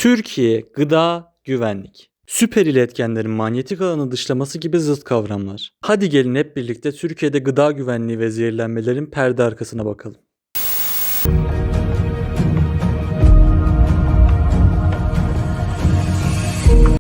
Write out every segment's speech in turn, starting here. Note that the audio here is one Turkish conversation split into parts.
Türkiye Gıda Güvenlik. Süper iletkenlerin manyetik alanı dışlaması gibi zıt kavramlar. Hadi gelin hep birlikte Türkiye'de gıda güvenliği ve zehirlenmelerin perde arkasına bakalım.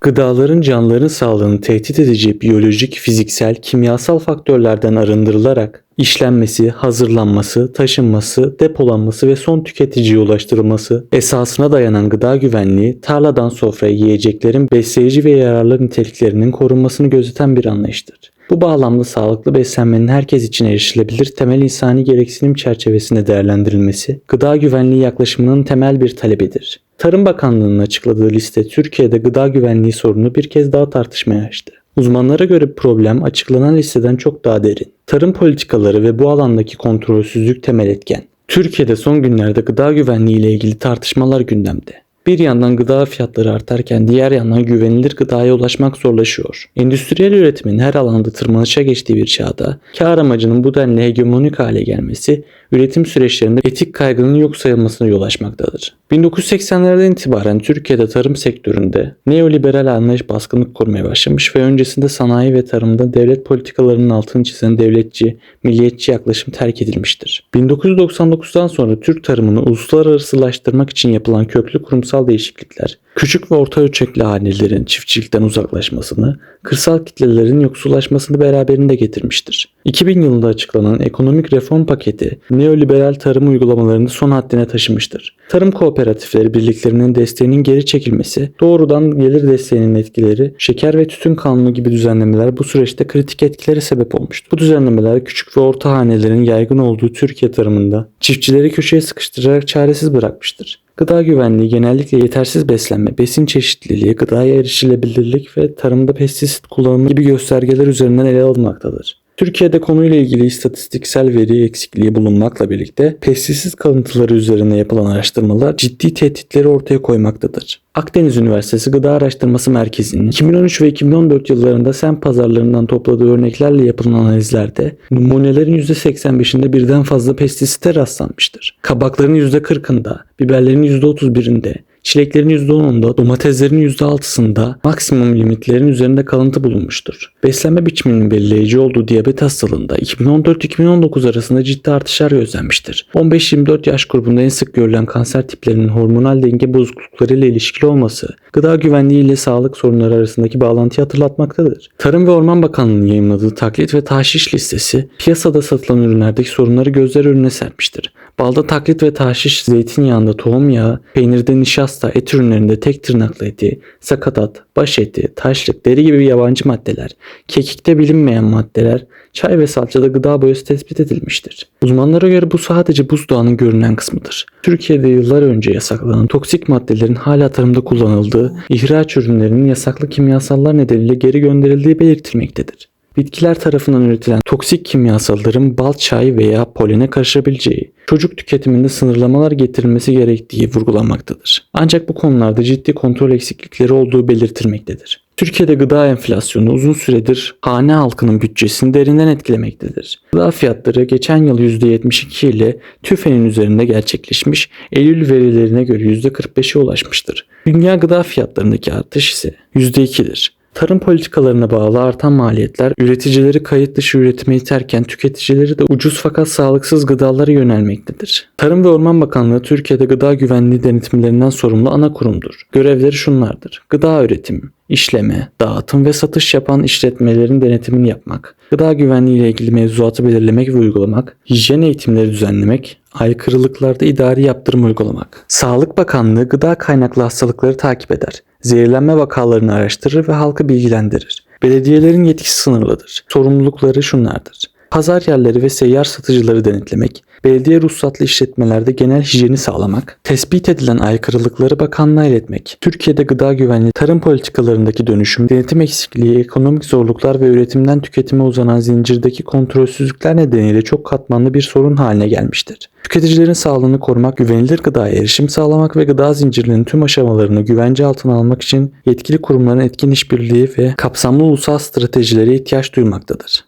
Gıdaların canlıların sağlığını tehdit edici biyolojik, fiziksel, kimyasal faktörlerden arındırılarak işlenmesi, hazırlanması, taşınması, depolanması ve son tüketiciye ulaştırılması esasına dayanan gıda güvenliği, tarladan sofraya yiyeceklerin besleyici ve yararlı niteliklerinin korunmasını gözeten bir anlayıştır. Bu bağlamda sağlıklı beslenmenin herkes için erişilebilir temel insani gereksinim çerçevesinde değerlendirilmesi, gıda güvenliği yaklaşımının temel bir talebidir. Tarım Bakanlığı'nın açıkladığı liste Türkiye'de gıda güvenliği sorunu bir kez daha tartışmaya açtı. Uzmanlara göre problem açıklanan listeden çok daha derin. Tarım politikaları ve bu alandaki kontrolsüzlük temel etken. Türkiye'de son günlerde gıda güvenliği ile ilgili tartışmalar gündemde. Bir yandan gıda fiyatları artarken diğer yandan güvenilir gıdaya ulaşmak zorlaşıyor. Endüstriyel üretimin her alanda tırmanışa geçtiği bir çağda kar amacının bu denli hegemonik hale gelmesi üretim süreçlerinde etik kaygının yok sayılmasına yol açmaktadır. 1980'lerden itibaren Türkiye'de tarım sektöründe neoliberal anlayış baskınlık kurmaya başlamış ve öncesinde sanayi ve tarımda devlet politikalarının altını çizen devletçi, milliyetçi yaklaşım terk edilmiştir. 1999'dan sonra Türk tarımını uluslararasılaştırmak için yapılan köklü kurumsal değişiklikler, küçük ve orta ölçekli hanelerin çiftçilikten uzaklaşmasını, kırsal kitlelerin yoksullaşmasını beraberinde getirmiştir. 2000 yılında açıklanan ekonomik reform paketi neoliberal tarım uygulamalarını son haddine taşımıştır. Tarım kooperatifleri birliklerinin desteğinin geri çekilmesi, doğrudan gelir desteğinin etkileri, şeker ve tütün kanunu gibi düzenlemeler bu süreçte kritik etkilere sebep olmuştur. Bu düzenlemeler küçük ve orta hanelerin yaygın olduğu Türkiye tarımında çiftçileri köşeye sıkıştırarak çaresiz bırakmıştır. Gıda güvenliği genellikle yetersiz beslenme, besin çeşitliliği, gıdaya erişilebilirlik ve tarımda pestisit kullanımı gibi göstergeler üzerinden ele alınmaktadır. Türkiye'de konuyla ilgili istatistiksel veri eksikliği bulunmakla birlikte pestisit kalıntıları üzerine yapılan araştırmalar ciddi tehditleri ortaya koymaktadır. Akdeniz Üniversitesi Gıda Araştırması Merkezi'nin 2013 ve 2014 yıllarında semt pazarlarından topladığı örneklerle yapılan analizlerde numunelerin %85'inde birden fazla pestisite rastlanmıştır. Kabakların %40'ında, biberlerin %31'inde, çileklerin %10'unda, domateslerin %6'sında maksimum limitlerin üzerinde kalıntı bulunmuştur. Beslenme biçiminin belirleyici olduğu diyabet hastalığında 2014-2019 arasında ciddi artışlar gözlenmiştir. 15-24 yaş grubunda en sık görülen kanser tiplerinin hormonal denge bozuklukları ile ilişkili olması, gıda güvenliği ile sağlık sorunları arasındaki bağlantıyı hatırlatmaktadır. Tarım ve Orman Bakanlığı'nın yayımladığı taklit ve tahşiş listesi, piyasada satılan ürünlerdeki sorunları gözler önüne sermiştir. Balda taklit ve tahşiş, zeytinyağında tohum yağı, peynirde nişasta, et ürünlerinde tek tırnaklı eti, sakatat, baş eti, taşlık, deri gibi yabancı maddeler, kekikte bilinmeyen maddeler, çay ve salçada gıda boyası tespit edilmiştir. Uzmanlara göre bu sadece buzdağının görünen kısmıdır. Türkiye'de yıllar önce yasaklanan toksik maddelerin hala tarımda kullanıldığı, ihraç ürünlerinin yasaklı kimyasallar nedeniyle geri gönderildiği belirtilmektedir. Bitkiler tarafından üretilen toksik kimyasalların bal, çay veya polene karışabileceği, çocuk tüketiminde sınırlamalar getirilmesi gerektiği vurgulanmaktadır. Ancak bu konularda ciddi kontrol eksiklikleri olduğu belirtilmektedir. Türkiye'de gıda enflasyonu uzun süredir hane halkının bütçesini derinden etkilemektedir. Gıda fiyatları geçen yıl %72 ile TÜFE'nin üzerinde gerçekleşmiş, Eylül verilerine göre %45'e ulaşmıştır. Dünya gıda fiyatlarındaki artış ise %2'dir. Tarım politikalarına bağlı artan maliyetler üreticileri kayıt dışı üretime iterken tüketicileri de ucuz fakat sağlıksız gıdalara yönelmektedir. Tarım ve Orman Bakanlığı Türkiye'de gıda güvenliği denetimlerinden sorumlu ana kurumdur. Görevleri şunlardır: gıda üretimi, işleme, dağıtım ve satış yapan işletmelerin denetimini yapmak, gıda güvenliği ile ilgili mevzuatı belirlemek ve uygulamak, hijyen eğitimleri düzenlemek, aykırılıklarda idari yaptırım uygulamak. Sağlık Bakanlığı gıda kaynaklı hastalıkları takip eder, zehirlenme vakalarını araştırır ve halkı bilgilendirir. Belediyelerin yetkisi sınırlıdır. Sorumlulukları şunlardır: pazar yerleri ve seyyar satıcıları denetlemek, belediye ruhsatlı işletmelerde genel hijyeni sağlamak, tespit edilen aykırılıkları bakanlığa iletmek. Türkiye'de gıda güvenliği, tarım politikalarındaki dönüşüm, denetim eksikliği, ekonomik zorluklar ve üretimden tüketime uzanan zincirdeki kontrolsüzlükler nedeniyle çok katmanlı bir sorun haline gelmiştir. Tüketicilerin sağlığını korumak, güvenilir gıdaya erişim sağlamak ve gıda zincirlerinin tüm aşamalarını güvence altına almak için yetkili kurumların etkin işbirliği ve kapsamlı ulusal stratejilere ihtiyaç duymaktadır.